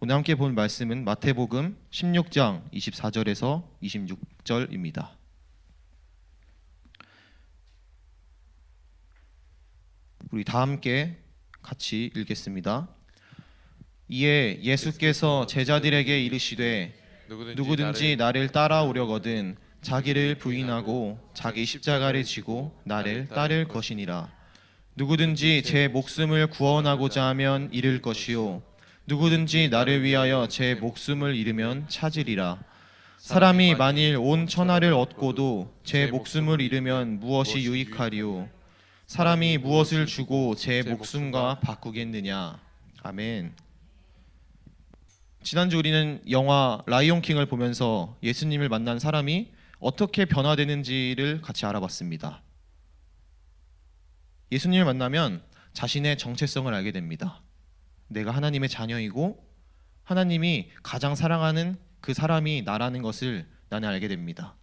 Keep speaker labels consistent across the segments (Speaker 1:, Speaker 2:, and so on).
Speaker 1: 오늘 함께 볼 말씀은 마태복음 16장 24절에서 26절입니다. 우리 다 함께 같이 읽겠습니다. 이에 예수께서 제자들에게 이르시되 누구든지 나를 따라오려거든 자기를 부인하고 자기 십자가를 지고 나를 따를 것이니라. 누구든지 제 목숨을 구원하고자 하면 잃을 것이요 누구든지 나를 위하여 제 목숨을 잃으면 찾으리라. 사람이 만일 온 천하를 얻고도 제 목숨을 잃으면 무엇이 유익하리요? 사람이 무엇을 주고 제 목숨과 바꾸겠느냐? 아멘. 지난주 우리는 영화 라이온 킹을 보면서 예수님을 만난 사람이 어떻게 변화되는지를 같이 알아봤습니다. 예수님을 만나면 자신의 정체성을 알게 됩니다. 내가 하나님의 자녀이고 하나님이 가장 사랑하는 그 사람이 나라는 것을 나는 알게 됩니다.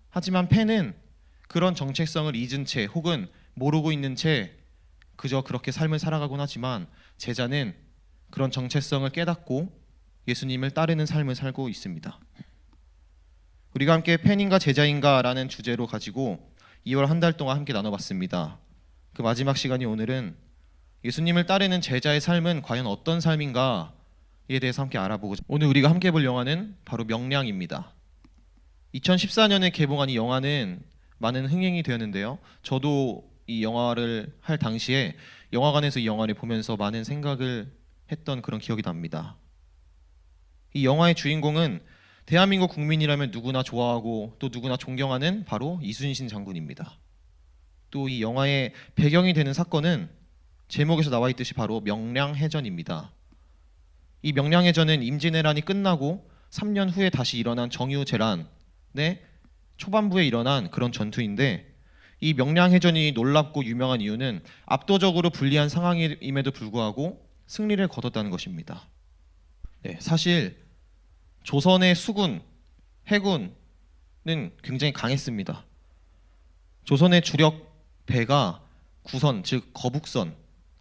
Speaker 1: 하지만 팬은 그런 정체성을 잊은 채 혹은 모르고 있는 채 그저 그렇게 삶을 살아가곤 하지만 제자는 그런 정체성을 깨닫고 예수님을 따르는 삶을 살고 있습니다. 우리가 함께 팬인가 제자인가 라는 주제로 가지고 2월 한 달 동안 함께 나눠봤습니다. 그 마지막 시간이 오늘은 예수님을 따르는 제자의 삶은 과연 어떤 삶인가에 대해서 함께 알아보고자. 오늘 우리가 함께 볼 영화는 바로 명량입니다. 2014년에 개봉한 이 영화는 많은 흥행이 되었는데요. 저도 이 영화를 할 당시에 영화관에서 이 영화를 보면서 많은 생각을 했던 그런 기억이 납니다. 이 영화의 주인공은 대한민국 국민이라면 누구나 좋아하고 또 누구나 존경하는 바로 이순신 장군입니다. 또 이 영화의 배경이 되는 사건은 제목에서 나와 있듯이 바로 명량해전입니다. 이 명량해전은 임진왜란이 끝나고 3년 후에 다시 일어난 정유재란의 초반부에 일어난 그런 전투인데, 이 명량해전이 놀랍고 유명한 이유는 압도적으로 불리한 상황임에도 불구하고 승리를 거뒀다는 것입니다. 사실 조선의 수군, 해군은 굉장히 강했습니다. 조선의 주력 배가 구선, 즉 거북선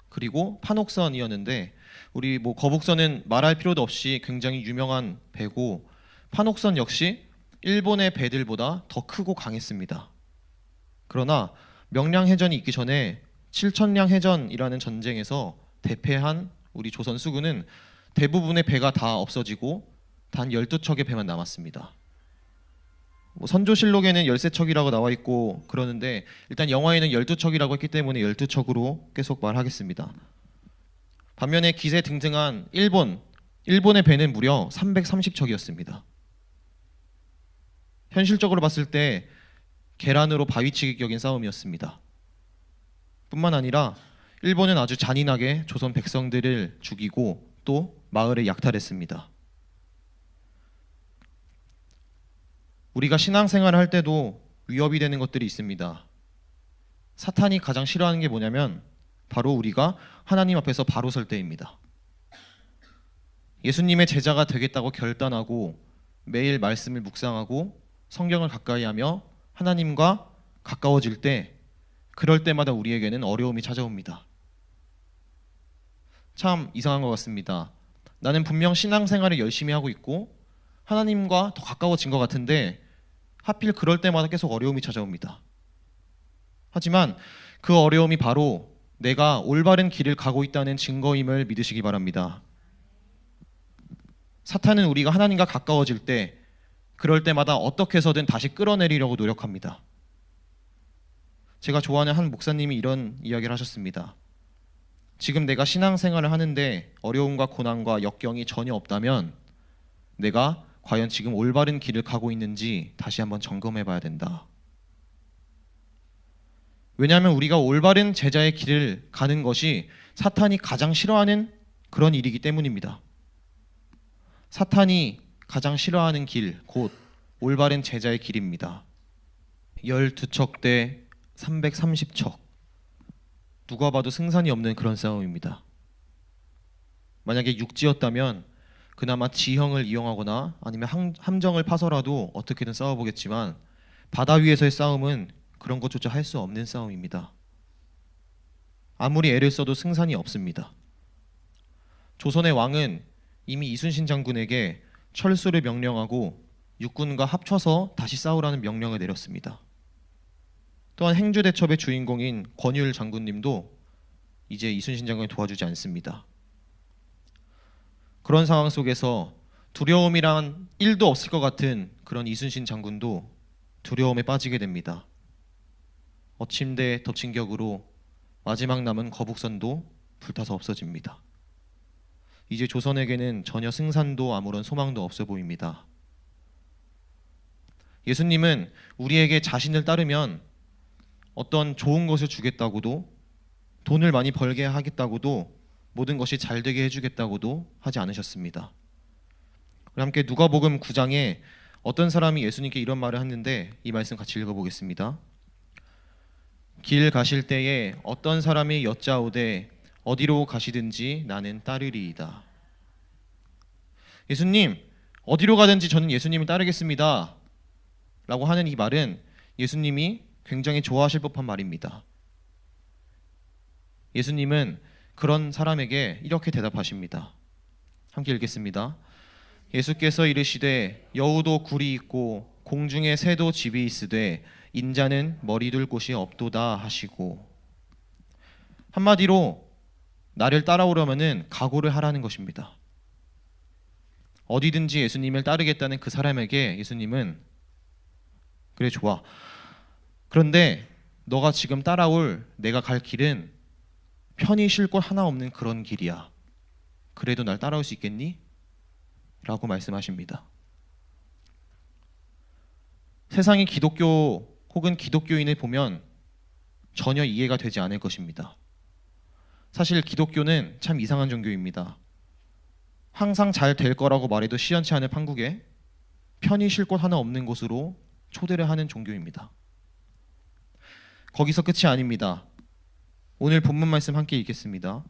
Speaker 1: 그리고 판옥선이었는데, 우리 거북선은 말할 필요도 없이 굉장히 유명한 배고, 판옥선 역시 일본의 배들보다 더 크고 강했습니다. 그러나 명량해전이 있기 전에 칠천량해전이라는 전쟁에서 대패한 우리 조선 수군은 대부분의 배가 다 없어지고 단 12척의 배만 남았습니다. 선조실록에는 13척이라고 나와 있고 그러는데, 일단 영화에는 12척이라고 했기 때문에 12척으로 계속 말하겠습니다. 반면에 기세등등한 일본의 배는 무려 330척이었습니다. 현실적으로 봤을 때 계란으로 바위치기 격인 싸움이었습니다. 뿐만 아니라 일본은 아주 잔인하게 조선 백성들을 죽이고 또 마을에 약탈했습니다. 우리가 신앙생활을 할 때도 위협이 되는 것들이 있습니다. 사탄이 가장 싫어하는 게 뭐냐면 바로 우리가 하나님 앞에서 바로 설 때입니다. 예수님의 제자가 되겠다고 결단하고 매일 말씀을 묵상하고 성경을 가까이 하며 하나님과 가까워질 때, 그럴 때마다 우리에게는 어려움이 찾아옵니다. 참 이상한 것 같습니다. 나는 분명 신앙생활을 열심히 하고 있고 하나님과 더 가까워진 것 같은데 하필 그럴 때마다 계속 어려움이 찾아옵니다. 하지만 그 어려움이 바로 내가 올바른 길을 가고 있다는 증거임을 믿으시기 바랍니다. 사탄은 우리가 하나님과 가까워질 때 그럴 때마다 어떻게 해서든 다시 끌어내리려고 노력합니다. 제가 좋아하는 한 목사님이 이런 이야기를 하셨습니다. 지금 내가 신앙생활을 하는데 어려움과 고난과 역경이 전혀 없다면 내가 과연 지금 올바른 길을 가고 있는지 다시 한번 점검해 봐야 된다. 왜냐하면 우리가 올바른 제자의 길을 가는 것이 사탄이 가장 싫어하는 그런 일이기 때문입니다. 사탄이 가장 싫어하는 길, 곧 올바른 제자의 길입니다. 12척 대 330척. 누가 봐도 승산이 없는 그런 싸움입니다. 만약에 육지였다면 그나마 지형을 이용하거나 아니면 함정을 파서라도 어떻게든 싸워보겠지만, 바다 위에서의 싸움은 그런 것조차 할 수 없는 싸움입니다. 아무리 애를 써도 승산이 없습니다. 조선의 왕은 이미 이순신 장군에게 철수를 명령하고 육군과 합쳐서 다시 싸우라는 명령을 내렸습니다. 또한 행주대첩의 주인공인 권율 장군님도 이제 이순신 장군을 도와주지 않습니다. 그런 상황 속에서 두려움이란 1도 없을 것 같은 그런 이순신 장군도 두려움에 빠지게 됩니다. 어침대 덮친 격으로 마지막 남은 거북선도 불타서 없어집니다. 이제 조선에게는 전혀 승산도 아무런 소망도 없어 보입니다. 예수님은 우리에게 자신을 따르면 어떤 좋은 것을 주겠다고도, 돈을 많이 벌게 하겠다고도, 모든 것이 잘 되게 해주겠다고도 하지 않으셨습니다. 우리 함께 누가복음 9장에 어떤 사람이 예수님께 이런 말을 했는데 이 말씀 같이 읽어보겠습니다. 길 가실 때에 어떤 사람이 여짜오되 어디로 가시든지 나는 따르리이다. 예수님, 어디로 가든지 저는 예수님을 따르겠습니다 라고 하는 이 말은 예수님이 굉장히 좋아하실 법한 말입니다. 예수님은 그런 사람에게 이렇게 대답하십니다. 함께 읽겠습니다. 예수께서 이르시되 여우도 굴이 있고 공중에 새도 집이 있으되 인자는 머리 둘 곳이 없도다 하시고, 한마디로 나를 따라오려면은 각오를 하라는 것입니다. 어디든지 예수님을 따르겠다는 그 사람에게 예수님은 그래 좋아. 그런데 너가 지금 따라올 내가 갈 길은 편히 쉴 곳 하나 없는 그런 길이야. 그래도 날 따라올 수 있겠니? 라고 말씀하십니다. 세상의 기독교 혹은 기독교인을 보면 전혀 이해가 되지 않을 것입니다. 사실 기독교는 참 이상한 종교입니다. 항상 잘 될 거라고 말해도 시원치 않을 판국에 편히 쉴 곳 하나 없는 곳으로 초대를 하는 종교입니다. 거기서 끝이 아닙니다. 오늘 본문 말씀 함께 읽겠습니다.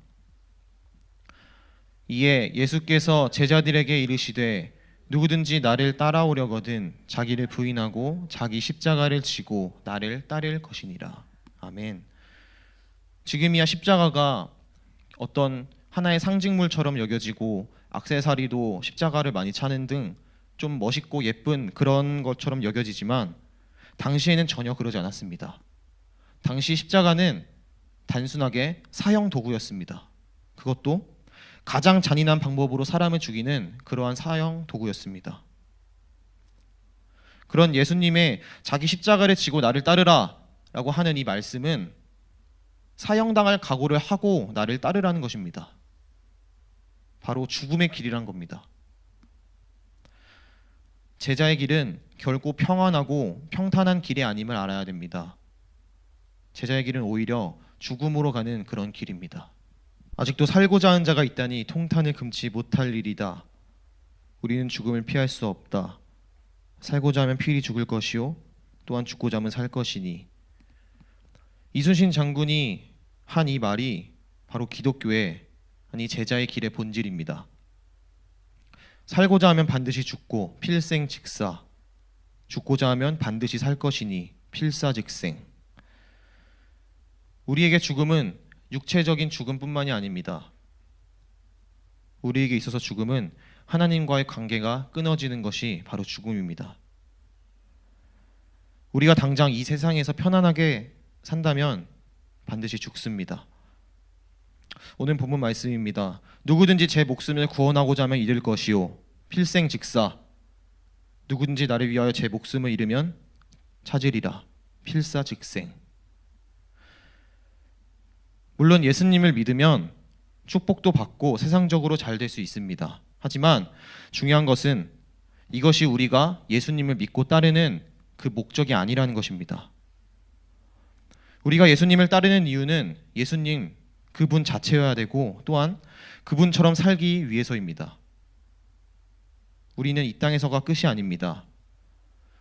Speaker 1: 이에 예수께서 제자들에게 이르시되 누구든지 나를 따라오려거든 자기를 부인하고 자기 십자가를 지고 나를 따를 것이니라. 아멘. 지금이야 십자가가 어떤 하나의 상징물처럼 여겨지고 액세서리도 십자가를 많이 차는 등 좀 멋있고 예쁜 그런 것처럼 여겨지지만 당시에는 전혀 그러지 않았습니다. 당시 십자가는 단순하게 사형 도구였습니다. 그것도 가장 잔인한 방법으로 사람을 죽이는 그러한 사형 도구였습니다. 그런 예수님의 자기 십자가를 지고 나를 따르라 라고 하는 이 말씀은 사형당할 각오를 하고 나를 따르라는 것입니다. 바로 죽음의 길이란 겁니다. 제자의 길은 결코 평안하고 평탄한 길이 아님을 알아야 됩니다. 제자의 길은 오히려 죽음으로 가는 그런 길입니다. 아직도 살고자 하는 자가 있다니 통탄을 금치 못할 일이다. 우리는 죽음을 피할 수 없다. 살고자 하면 필히 죽을 것이요 또한 죽고자 하면 살 것이니. 이순신 장군이 한 이 말이 바로 기독교의, 아니 제자의 길의 본질입니다. 살고자 하면 반드시 죽고 필생직사, 죽고자 하면 반드시 살 것이니 필사직생. 우리에게 죽음은 육체적인 죽음뿐만이 아닙니다. 우리에게 있어서 죽음은 하나님과의 관계가 끊어지는 것이 바로 죽음입니다. 우리가 당장 이 세상에서 편안하게 산다면 반드시 죽습니다. 오늘 본문 말씀입니다. 누구든지 제 목숨을 구원하고자 하면 잃을 것이요 필생직사, 누구든지 나를 위하여 제 목숨을 잃으면 찾으리라. 필사직생. 물론 예수님을 믿으면 축복도 받고 세상적으로 잘 될 수 있습니다. 하지만 중요한 것은 이것이 우리가 예수님을 믿고 따르는 그 목적이 아니라는 것입니다. 우리가 예수님을 따르는 이유는 예수님 그분 자체여야 되고 또한 그분처럼 살기 위해서입니다. 우리는 이 땅에서가 끝이 아닙니다.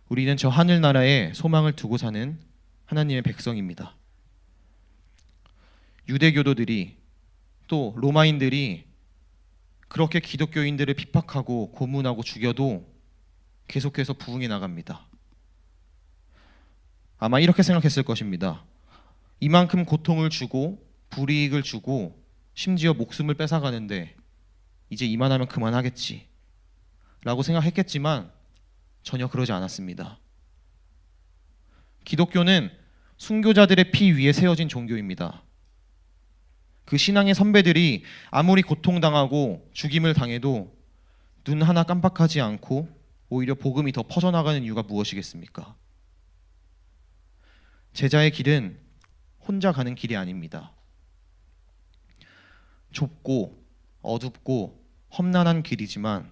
Speaker 1: 우리는 저 하늘나라에 소망을 두고 사는 하나님의 백성입니다. 유대교도들이 또 로마인들이 그렇게 기독교인들을 핍박하고 고문하고 죽여도 계속해서 부흥해 나갑니다. 아마 이렇게 생각했을 것입니다. 이만큼 고통을 주고 불이익을 주고 심지어 목숨을 뺏어가는데 이제 이만하면 그만하겠지 라고 생각했겠지만 전혀 그러지 않았습니다. 기독교는 순교자들의 피 위에 세워진 종교입니다. 그 신앙의 선배들이 아무리 고통당하고 죽임을 당해도 눈 하나 깜빡하지 않고 오히려 복음이 더 퍼져나가는 이유가 무엇이겠습니까? 제자의 길은 혼자 가는 길이 아닙니다. 좁고 어둡고 험난한 길이지만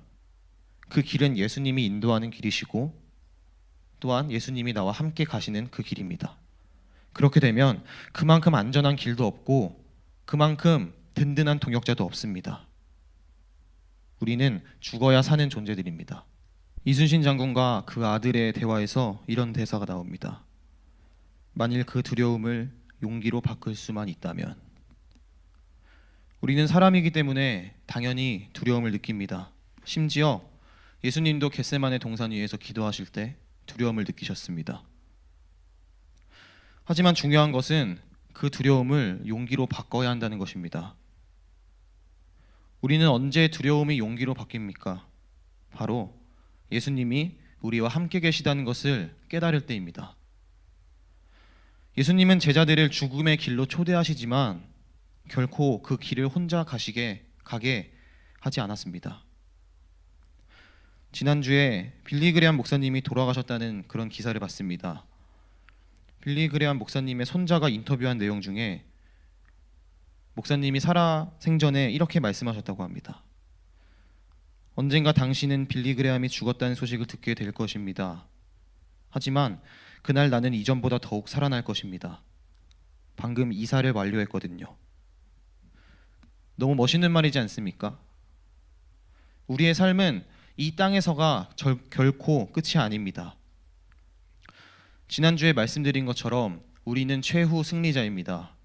Speaker 1: 그 길은 예수님이 인도하는 길이시고 또한 예수님이 나와 함께 가시는 그 길입니다. 그렇게 되면 그만큼 안전한 길도 없고 그만큼 든든한 동역자도 없습니다. 우리는 죽어야 사는 존재들입니다. 이순신 장군과 그 아들의 대화에서 이런 대사가 나옵니다. 만일 그 두려움을 용기로 바꿀 수만 있다면. 우리는 사람이기 때문에 당연히 두려움을 느낍니다. 심지어 예수님도 겟세마네 동산 위에서 기도하실 때 두려움을 느끼셨습니다. 하지만 중요한 것은 그 두려움을 용기로 바꿔야 한다는 것입니다. 우리는 언제 두려움이 용기로 바뀝니까? 바로 예수님이 우리와 함께 계시다는 것을 깨달을 때입니다. 예수님은 제자들을 죽음의 길로 초대하시지만 결코 그 길을 혼자 가게 하지 않았습니다. 지난주에 빌리 그레함 목사님이 돌아가셨다는 그런 기사를 봤습니다. 빌리 그레함 목사님의 손자가 인터뷰한 내용 중에 목사님이 살아 생전에 이렇게 말씀하셨다고 합니다. 언젠가 당신은 빌리 그레함이 죽었다는 소식을 듣게 될 것입니다. 하지만 그날 나는 이전보다 더욱 살아날 것입니다. 방금 이사를 완료했거든요. 너무 멋있는 말이지 않습니까? 우리의 삶은 이 땅에서가 결코 끝이 아닙니다. 지난주에 말씀드린 것처럼 우리는 최후 승리자입니다.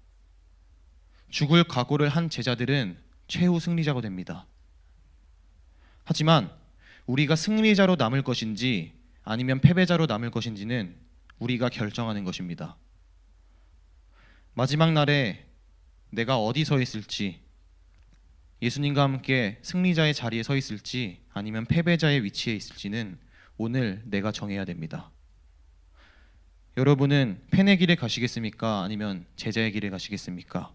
Speaker 1: 죽을 각오를 한 제자들은 최후 승리자가 됩니다. 하지만 우리가 승리자로 남을 것인지 아니면 패배자로 남을 것인지는 우리가 결정하는 것입니다. 마지막 날에 내가 어디 서 있을지, 예수님과 함께 승리자의 자리에 서 있을지 아니면 패배자의 위치에 있을지는 오늘 내가 정해야 됩니다. 여러분은 팬의 길에 가시겠습니까? 아니면 제자의 길에 가시겠습니까?